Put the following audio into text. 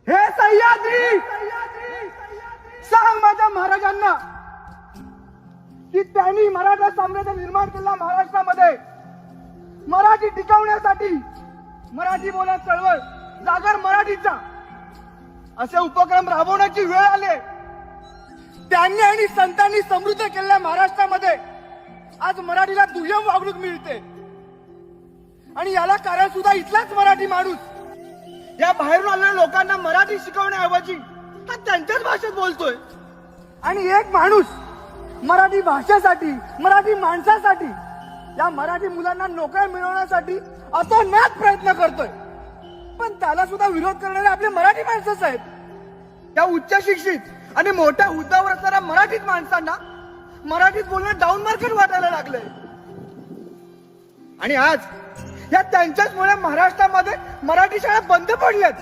हे सह्याद्री, सांग माझ्या महाराजांना की त्यांनी मराठा साम्राज्य निर्माण केला महाराष्ट्रामध्ये मराठी टिकवण्यासाठी, मराठी बोलत चळवळ, जागर मराठीचा असे उपक्रम राबवण्याची वेळ आले. त्यांनी आणि संतांनी समृद्ध केलेल्या महाराष्ट्रामध्ये आज मराठीला दुय्यम वागणूक मिळते आणि याला कारण सुद्धा इथलाच मराठी माणूस. या बाहेरून आलेल्या लोकांना मराठी शिकवण्याऐवजी हा त्यांच्याच भाषेत बोलतोय आणि एक माणूस मराठी भाषेसाठी, मराठी माणसासाठी, या मराठी मुलांना नोकऱ्या मिळवण्यासाठी अतोनात प्रयत्न करतोय. पण त्याला सुद्धा विरोध करणारे आपले मराठी माणसंच आहेत. त्या उच्च शिक्षित आणि मोठ्या हुद्द्यावर असणाऱ्या मराठीत माणसांना मराठीत बोलणं डाऊन मार्केट वाटायला लागलंय. आणि आज या त्यांच्याचमुळे महाराष्ट्रामध्ये मराठी शाळा बंद पडल्यात.